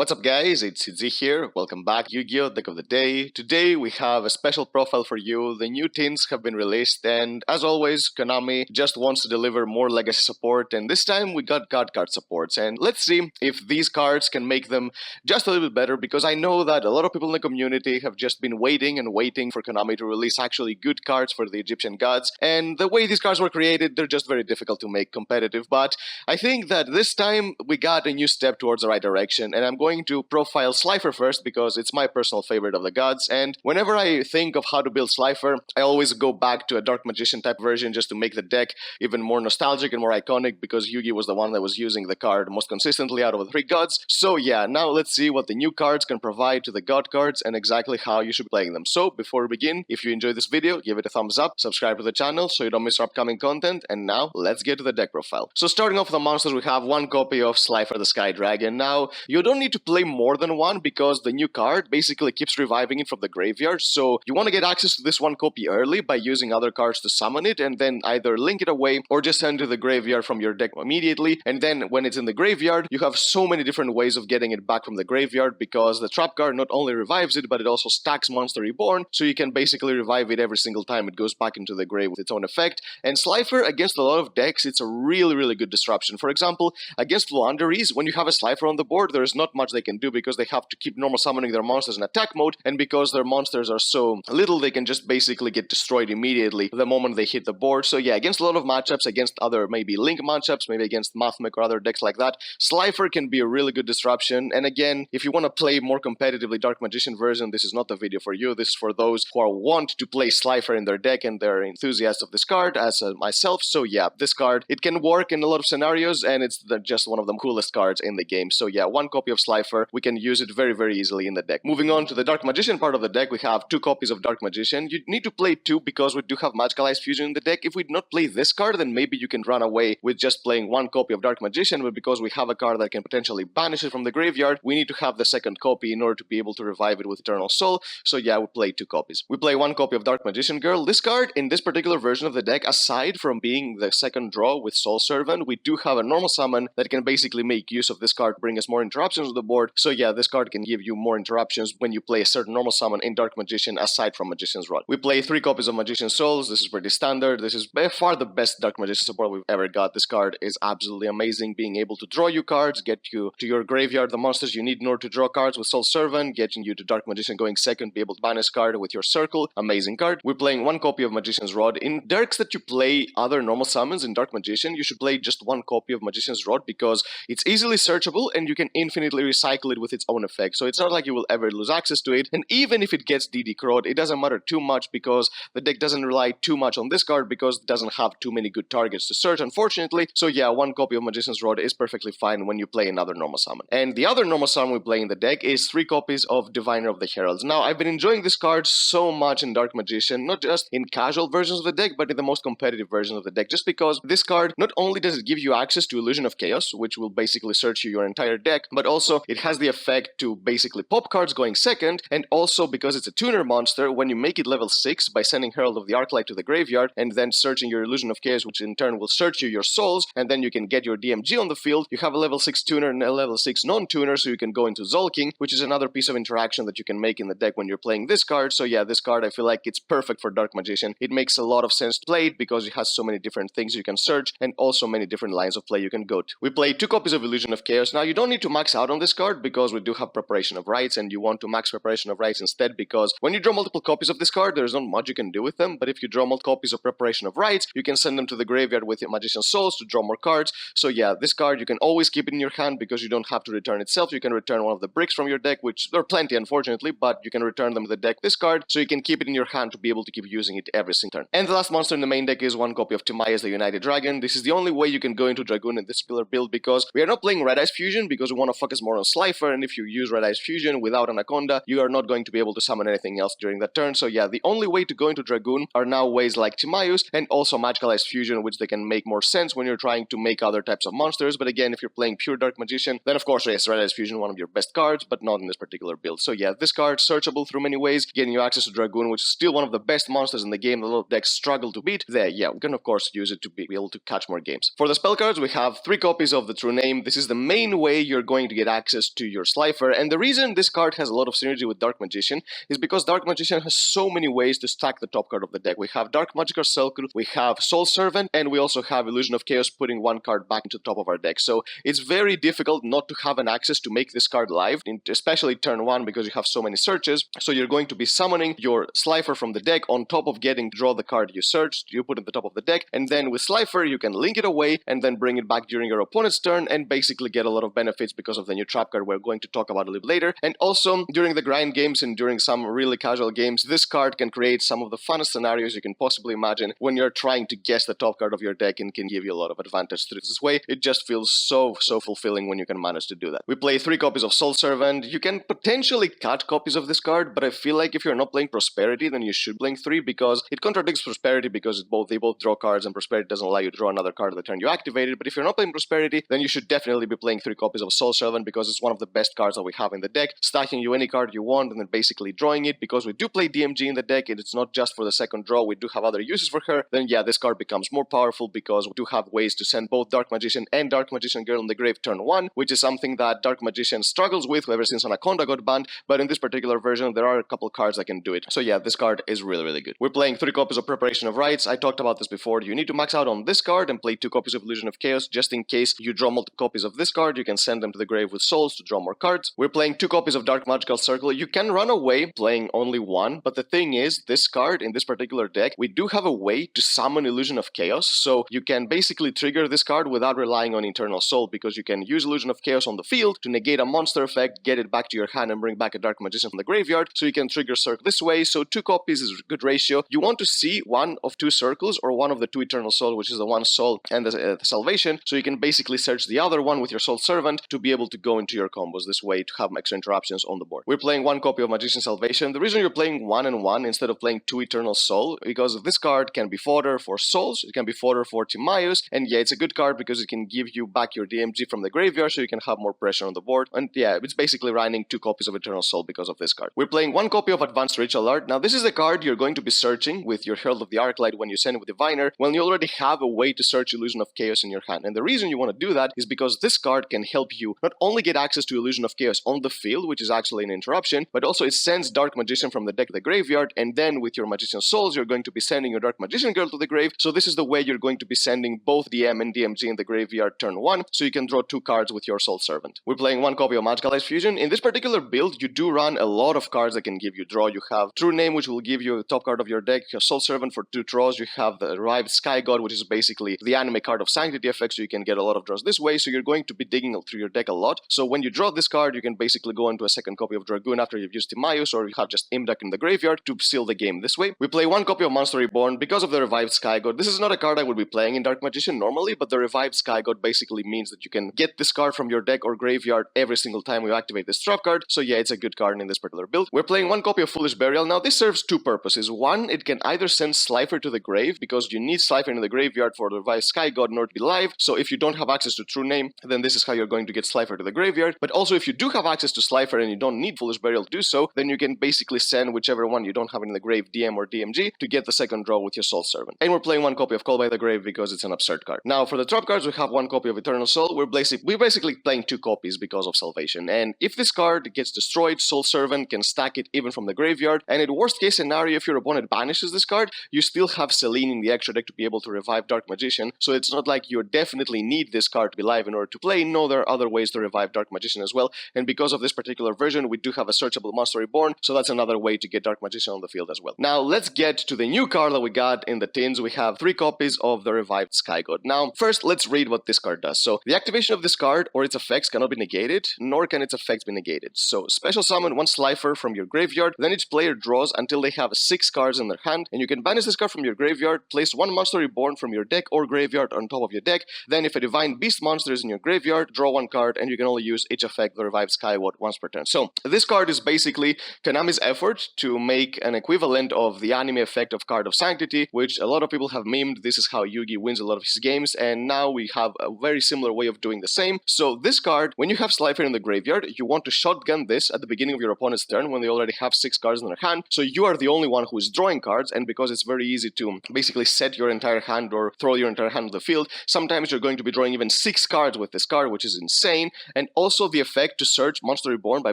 What's up guys, it's Z here, welcome back, Yu-Gi-Oh! Deck of the Day. Today we have a special profile for you. The new TINS have been released and as always, Konami just wants to deliver more legacy support and this time we got god card supports and let's see if these cards can make them just a little bit better because I know that a lot of people in the community have just been waiting and waiting for Konami to release actually good cards for the Egyptian gods, and the way these cards were created, they're just very difficult to make competitive, but I think that this time we got a new step towards the right direction and I'm going to profile SLIFER first because it's my personal favorite of the gods, and whenever I think of how to build SLIFER, I always go back to a Dark Magician type version just to make the deck even more nostalgic and more iconic because Yugi was the one that was using the card most consistently out of the three gods. So yeah, now let's see what the new cards can provide to the god cards and exactly how you should be playing them. So before we begin, if you enjoyed this video, give it a thumbs up, subscribe to the channel so you don't miss our upcoming content, and now let's get to the deck profile. So starting off with the monsters, we have one copy of SLIFER the Sky Dragon. Now, you don't need to play more than one because the new card basically keeps reviving it from the graveyard, so you want to get access to this one copy early by using other cards to summon it and then either link it away or just send it to the graveyard from your deck immediately, and then when it's in the graveyard you have so many different ways of getting it back from the graveyard because the trap card not only revives it but it also stacks Monster Reborn, so you can basically revive it every single time it goes back into the grave with its own effect. And SLIFER against a lot of decks, it's a really good disruption. For example, against Wanderies, when you have a SLIFER on the board, there is not much they can do because they have to keep normal summoning their monsters in attack mode, and because their monsters are so little, they can just basically get destroyed immediately the moment they hit the board. So yeah, against a lot of matchups, against other maybe Link matchups, maybe against Mathmech or other decks like that, SLIFER can be a really good disruption. And again, if you want to play more competitively Dark Magician version, this is not the video for you. This is for those who want to play SLIFER in their deck and they're enthusiasts of this card, as myself. So yeah, this card, it can work in a lot of scenarios and it's just one of the coolest cards in the game. So yeah, one copy of SLIFER, we can use it very easily in the deck. Moving on to the Dark Magician part of the deck, we have two copies of Dark Magician. You need to play two because we do have Magicalized Fusion in the deck. If we do not play this card, then maybe you can run away with just playing one copy of Dark Magician, but because we have a card that can potentially banish it from the graveyard, we need to have the second copy in order to be able to revive it with Eternal Soul. So yeah, we play two copies. We play one copy of Dark Magician Girl. This card, in this particular version of the deck, aside from being the second draw with Soul Servant, we do have a normal summon that can basically make use of this card, bring us more interruptions to the board. So yeah, this card can give you more interruptions when you play a certain normal summon in Dark Magician aside from Magician's Rod. We play three copies of Magician's Souls. This is pretty standard. This is by far the best Dark Magician support we've ever got. This card is absolutely amazing, being able to draw you cards, get you to your graveyard the monsters you need in order to draw cards with Soul Servant, getting you to Dark Magician going second, be able to banish card with your circle. Amazing card. We're playing one copy of Magician's Rod. In decks that you play other normal summons in Dark Magician, you should play just one copy of Magician's Rod because it's easily searchable and you can infinitely recycle it with its own effect. So it's not like you will ever lose access to it, and even if it gets DD crowed, it doesn't matter too much because the deck doesn't rely too much on this card because it doesn't have too many good targets to search, unfortunately. So yeah, one copy of Magician's Rod is perfectly fine when you play another normal summon. And the other normal summon we play in the deck is three copies of Diviner of the Heralds. Now, I've been enjoying this card so much in Dark Magician, not just in casual versions of the deck, but in the most competitive versions of the deck, just because this card, not only does it give you access to Illusion of Chaos, which will basically search you your entire deck, but also it has the effect to basically pop cards going second, and also because it's a tuner monster, when you make it level 6 by sending Herald of the Arclight to the graveyard and then searching your Illusion of Chaos, which in turn will search you your souls, and then you can get your DMG on the field, you have a level 6 tuner and a level 6 non-tuner, so you can go into Zolking, which is another piece of interaction that you can make in the deck when you're playing this card. So yeah, this card, I feel like it's perfect for Dark Magician. It makes a lot of sense to play it because it has so many different things you can search and also many different lines of play you can go to. We play two copies of Illusion of Chaos. Now, you don't need to max out on this card because we do have Preparation of Rites, and you want to max Preparation of Rites instead because when you draw multiple copies of this card, there's not much you can do with them, but if you draw multiple copies of Preparation of Rites, you can send them to the graveyard with your Magician's Souls to draw more cards. So yeah, this card, you can always keep it in your hand because you don't have to return itself. You can return one of the bricks from your deck, which there are plenty unfortunately, but you can return them to the deck this card, so you can keep it in your hand to be able to keep using it every single turn. And the last monster in the main deck is one copy of Timaeus the United Dragon. This is the only way you can go into Dragoon in this pillar build because we are not playing Red Eyes Fusion because we want to focus more on SLIFER, and if you use Red Eyes Fusion without Anaconda, you are not going to be able to summon anything else during that turn. So yeah, the only way to go into Dragoon are now ways like Timaeus and also Magicalized Fusion, which they can make more sense when you're trying to make other types of monsters. But again, if you're playing pure Dark Magician, then of course yes, Red Eyes Fusion, one of your best cards, but not in this particular build. So yeah, this card, searchable through many ways, getting you access to Dragoon, which is still one of the best monsters in the game that a lot of decks struggle to beat. There, yeah, we can of course use it to be able to catch more games. For the spell cards, we have three copies of the True Name. This is the main way you're going to get access access to your Slifer. And the reason this card has a lot of synergy with Dark Magician is because Dark Magician has so many ways to stack the top card of the deck. We have Dark Magical Circle, we have Soul Servant, and we also have Illusion of Chaos, putting one card back into the top of our deck. So it's very difficult not to have an access to make this card live, especially turn 1, because you have so many searches. So you're going to be summoning your Slifer from the deck on top of getting draw the card you searched, you put in the top of the deck, and then with Slifer you can link it away and then bring it back during your opponent's turn and basically get a lot of benefits because of the new trap card we're going to talk about a little later. And also during the grind games and during some really casual games, this card can create some of the funnest scenarios you can possibly imagine when you're trying to guess the top card of your deck, and can give you a lot of advantage through this way. It just feels so fulfilling when you can manage to do that. We play 3 copies of Soul Servant. You can potentially cut copies of this card, but I feel like if you're not playing Prosperity, then you should play 3, because it contradicts Prosperity, because they both draw cards and Prosperity doesn't allow you to draw another card at the turn you activate it. But if you're not playing Prosperity, then you should definitely be playing 3 copies of Soul Servant, because it's one of the best cards that we have in the deck, stacking you any card you want and then basically drawing it. Because we do play DMG in the deck and it's not just for the second draw, we do have other uses for her, then yeah, this card becomes more powerful, because we do have ways to send both Dark Magician and Dark Magician Girl in the grave turn 1, which is something that Dark Magician struggles with ever since Anaconda got banned, but in this particular version there are a couple cards that can do it. So yeah, this card is really good. We're playing 3 copies of Preparation of Rites. I talked about this before. You need to max out on this card and play 2 copies of Illusion of Chaos, just in case you draw multiple copies of this card. You can send them to the grave with souls to draw more cards. We're playing 2 copies of Dark Magical Circle. You can run away playing only 1, but the thing is, this card in this particular deck, we do have a way to summon Illusion of Chaos, so you can basically trigger this card without relying on Eternal Soul, because you can use Illusion of Chaos on the field to negate a monster effect, get it back to your hand and bring back a Dark Magician from the graveyard, so you can trigger Circle this way. So 2 copies is a good ratio. You want to see 1 of 2 circles or 1 of the 2 Eternal Soul, which is the 1 soul and the Salvation, so you can basically search the other one with your Soul Servant to be able to go into your combos this way to have extra interruptions on the board. We're playing 1 copy of Magician Salvation. The reason you're playing 1 and 1 instead of playing 2 Eternal Soul, because this card can be fodder for souls, it can be fodder for Timaeus, and yeah, it's a good card because it can give you back your DMG from the graveyard, so you can have more pressure on the board. And yeah, it's basically running 2 copies of Eternal Soul because of this card. We're playing 1 copy of Advanced Ritual Art. Now this is the card you're going to be searching with your Herald of the Arclight when you send it with Diviner, when you already have a way to search Illusion of Chaos in your hand. And the reason you want to do that is because this card can help you not only get access to Illusion of Chaos on the field, which is actually an interruption, but also it sends Dark Magician from the deck to the graveyard, and then with your Magician Souls, you're going to be sending your Dark Magician Girl to the grave. So this is the way you're going to be sending both DM and DMG in the graveyard turn 1, so you can draw 2 cards with your Soul Servant. We're playing 1 copy of Magical Ice Fusion. In this particular build, you do run a lot of cards that can give you draw. You have True Name, which will give you the top card of your deck, your Soul Servant for 2 draws, you have the Revived Sky God, which is basically the anime card of Sanctity effect, so you can get a lot of draws this way, so you're going to be digging through your deck a lot. So when you draw this card, you can basically go into a second copy of Dragoon after you've used Timaeus, or you have just Imdak in the graveyard to seal the game this way. We play 1 copy of Monster Reborn because of the Revived Sky God. This is not a card I would be playing in Dark Magician normally, but the Revived Sky God basically means that you can get this card from your deck or graveyard every single time you activate this trap card, so yeah, it's a good card in this particular build. We're playing 1 copy of Foolish Burial. Now this serves 2 purposes. 1, it can either send Slifer to the grave, because you need Slifer in the graveyard for the Revived Sky God in order to be live, so if you don't have access to True Name, then this is how you're going to get Slifer to the graveyard. But also if you do have access to Slifer and you don't need Foolish Burial to do so, then you can basically send whichever one you don't have in the grave, DM or DMG, to get the second draw with your Soul Servant. And we're playing 1 copy of Call by the Grave because it's an absurd card. Now for the trap cards, we have 1 copy of Eternal Soul. We're basically playing 2 copies because of Salvation, and if this card gets destroyed, Soul Servant can stack it even from the graveyard, and in worst case scenario, if your opponent banishes this card, you still have Selene in the extra deck to be able to revive Dark Magician, so it's not like you definitely need this card to be live in order to play. No, there are other ways to revive Dark Magician as well, and because of this particular version, we do have a searchable Monster Reborn, so that's another way to get Dark Magician on the field as well. Now, let's get to the new card that we got in the tins. We have 3 copies of the Revived Sky God. Now, first, let's read what this card does. So, the activation of this card or its effects cannot be negated, nor can its effects be negated. So, special summon 1 Slifer from your graveyard, then each player draws until they have 6 cards in their hand, and you can banish this card from your graveyard, place 1 Monster Reborn from your deck or graveyard on top of your deck, then if a Divine Beast monster is in your graveyard, draw 1 card, and you can only use each effect, the Revived Sky God, once per turn. So, this card is basically Konami's effort to make an equivalent of the anime effect of Card of Sanctity, which a lot of people have memed. This is how Yugi wins a lot of his games, and now we have a very similar way of doing the same. So this card, when you have Slifer in the graveyard, you want to shotgun this at the beginning of your opponent's turn when they already have 6 cards in their hand, so you are the only one who is drawing cards, and because it's very easy to basically set your entire hand or throw your entire hand on the field, sometimes you're going to be drawing even 6 cards with this card, which is insane, and also the effect to search Monster Reborn by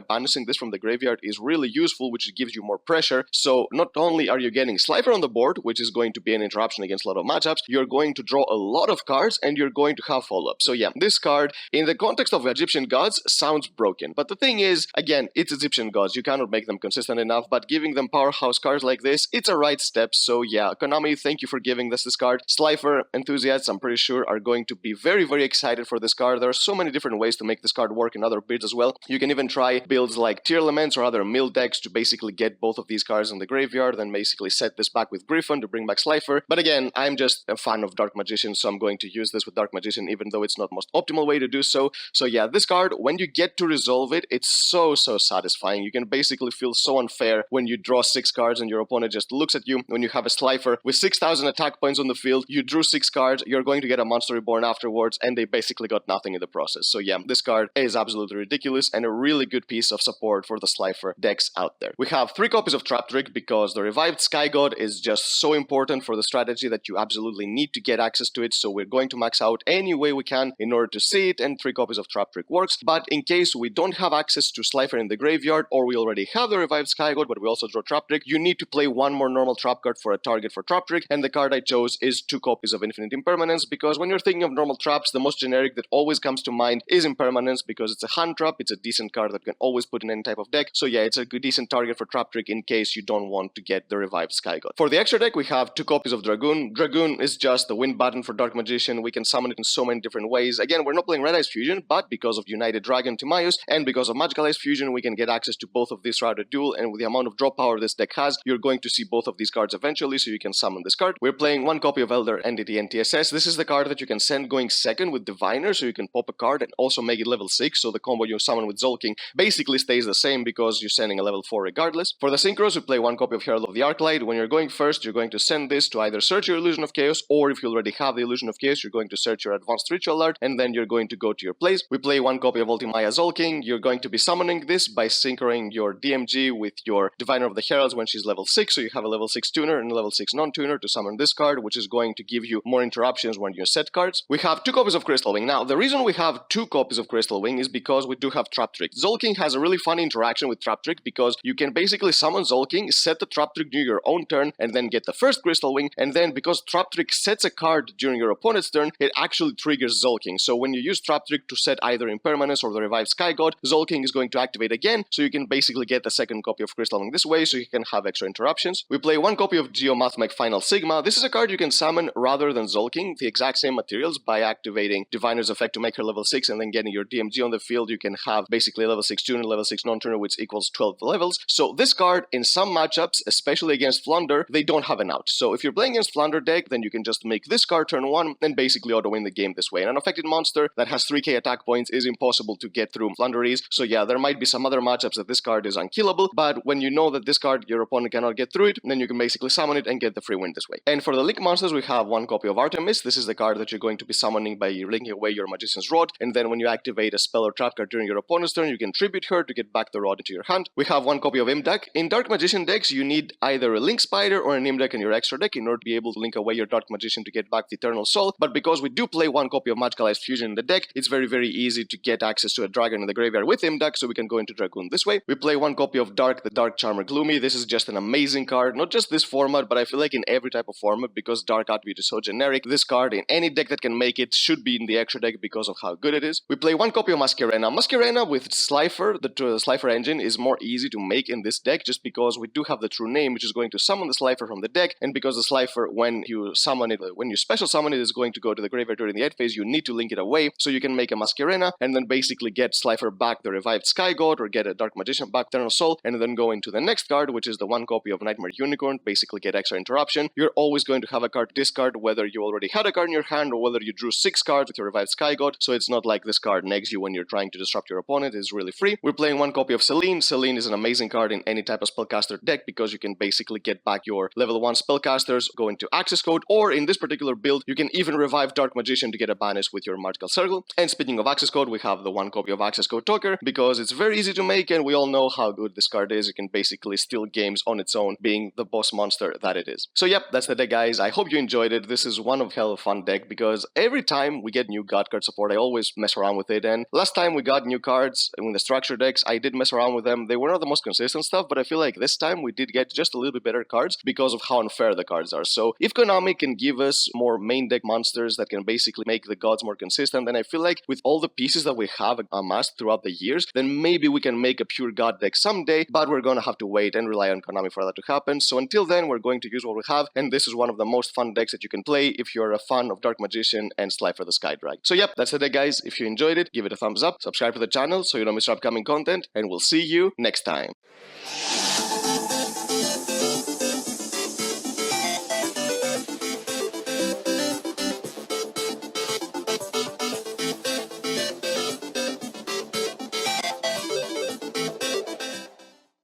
banishing this from the graveyard is really useful, which gives you more pressure. So not only are you getting SLIFER on the board, which is going to be an interruption against a lot of matchups, you're going to draw a lot of cards and you're going to have follow-up. So yeah, this card, in the context of Egyptian gods, sounds broken. But the thing is, again, it's Egyptian gods. You cannot make them consistent enough, but giving them powerhouse cards like this, it's a right step. So yeah, Konami, thank you for giving us this card. SLIFER enthusiasts, I'm pretty sure, are going to be very, very excited for this card. There are so many different ways to make this card work in other builds as well. You can even try builds like Tier Elements or other mill decks to basically get both of these cards in the graveyard, then basically set this back with Griffin to bring back SLIFER. But again, I'm just a fan of Dark Magician, so I'm going to use this with Dark Magician, even though it's not the most optimal way to do so. So yeah, this card, when you get to resolve it, it's so satisfying. You can basically feel so unfair when you draw 6 cards and your opponent just looks at you. When you have a SLIFER with 6,000 attack points on the field, you drew 6 cards, you're going to get a Monster Reborn afterwards, and they basically got nothing in the process. So yeah, this card is absolutely ridiculous and a really good piece of support for the SLIFER decks out there. We have 3 copies of Trap Trick because the revived Sky God is just so important for the strategy that you absolutely need to get access to it, so we're going to max out any way we can in order to see it, and 3 copies of Trap Trick works. But in case we don't have access to SLIFER in the graveyard, or we already have the revived Sky God but we also draw Trap Trick, you need to play 1 more normal trap card for a target for Trap Trick, and the card I chose is 2 copies of Infinite Impermanence, because when you're thinking of normal traps, the most generic that always comes to mind is Impermanence, because it's a hand trap, it's a decent card that can always put in any type of deck. So yeah, it's a good decent target for Trap Trick in case you don't want to get the revived Sky God. For the extra deck, we have 2 copies of Dragoon. Dragoon is just the win button for Dark Magician. We can summon it in so many different ways. Again, we're not playing Red Eyes Fusion, but because of United Dragon Timaeus and because of Magical Eyes Fusion, we can get access to both of these throughout a duel, and with the amount of draw power this deck has, you're going to see both of these cards eventually, so you can summon this card. We're playing 1 copy of Elder Entity NTSS. This is the card that you can send going second with Diviner, so you can pop a card and also make it level 6, so the combo you summon with Zolking basically stays the same because you're sending a level 4 regardless. For the Synchros, we play 1 copy of Herald of the Arclight. When you're going first, you're going to send this to either search your Illusion of Chaos, or if you already have the Illusion of Chaos, you're going to search your Advanced Ritual Art, and then you're going to go to your place. We play 1 copy of Ultimaya Zolking. You're going to be summoning this by synchroning your DMG with your Diviner of the Heralds when she's level 6, so you have a level 6 tuner and a level 6 non-tuner to summon this card, which is going to give you more interruptions when you set cards. We have 2 copies of Crystal Wing. Now, the reason we have 2 copies of Crystal Wing is because we do have Trap Trick. Zolking has a really fun interaction with Trap Trick because you can basically summon Zolking, set the Trap Trick during your own turn, and then get the first Crystal Wing, and then because Trap Trick sets a card during your opponent's turn, it actually triggers Zolking. So when you use Trap Trick to set either Impermanence or the Revived Sky God, Zolking is going to activate again, so you can basically get the second copy of Crystal Wing this way, so you can have extra interruptions. We play 1 copy of Geomathmech Final Sigma. This is a card you can summon rather than Zolking, the exact same materials, by activating Diviner's effect to make her level 6 and then getting your DMG on the field. You can have basically level 6 tuner, level 6 non-tuner, which equals 12 levels. So this card, in some matchups, especially against Flunder, they don't have an out. So if you're playing against Flunder deck, then you can just make this card turn 1 and basically auto-win the game this way. An unaffected monster that has 3k attack points is impossible to get through Flunderies. So yeah, there might be some other matchups that this card is unkillable, but when you know that this card, your opponent cannot get through it, then you can basically summon it and get the free win this way. And for the Link monsters, we have 1 copy of Artemis. This is the card that you're going to be summoning by linking away your Magician's Rod, and then when you activate a spell or trap card during your opponent's turn, you can tribute her to get back the rod into your hand. We have 1 copy of Imdak. In Dark Magician decks, you need either a Link Spider or an Imdak in your extra deck in order to be able to link away your Dark Magician to get back the Eternal Soul, but because we do play 1 copy of Magical Eyes Fusion in the deck, it's very easy to get access to a dragon in the graveyard with Imdak, so we can go into Dragoon this way. We play 1 copy of Dark, the Dark Charmer Gloomy. This is just an amazing card, not just this format, but I feel like in every type of format, because Dark Attribute is so generic, this card in any deck that can make it should be in the extra deck because of how good it is. We play 1 copy of Masquerena. Masquerena with SLIFER, the SLIFER engine, is more easy to make in this deck just because we do have the true name, which is going to summon the SLIFER from the deck, and because the SLIFER, when you summon it, when you special summon it, is going to go to the graveyard during the end phase, you need to link it away, so you can make a Masquerena and then basically get SLIFER back the Revived Sky God, or get a Dark Magician back Eternal Soul, and then go into the next card, which is the 1 copy of Nightmare Unicorn, basically get extra interruption. You're always going to have a card discard, whether you already had a card in your hand or whether you drew 6 cards with your Revived Sky God, so it's not like this card negs you when you're trying to disrupt your opponent. It's really free. We're playing 1 copy of Selene. Selene is an amazing card in any type of spellcaster deck because you can basically get back your level 1 spellcasters, go into access code, or in this particular build, you can even revive Dark Magician to get a banish with your Magical Circle. And speaking of access code, we have the 1 copy of Access Code Talker because it's very easy to make, and we all know how good this card is. You can basically steal games on its own, being the boss monster that it is. So yep, that's the deck, guys. I hope you enjoyed it. This is one of hell of a fun deck because every time we get new God card support, I always mess around with it, and Last time we got new cards in the structure decks, I did mess around with them. They were not the most consistent stuff, but I feel like this time we did get just a little bit better cards because of how unfair the cards are. So if Konami can give us more main deck monsters that can basically make the gods more consistent, then I feel like with all the pieces that we have amassed throughout the years, then maybe we can make a pure god deck someday, but we're gonna have to wait and rely on Konami for that to happen. So until then, we're going to use what we have, and this is one of the most fun decks that you can play if you're a fan of Dark Magician and SLIFER the Skydrag. So yep, that's it guys. If you enjoyed it, give it a thumbs up, subscribe to the channel so you don't miss our upcoming content, and we'll see you next time.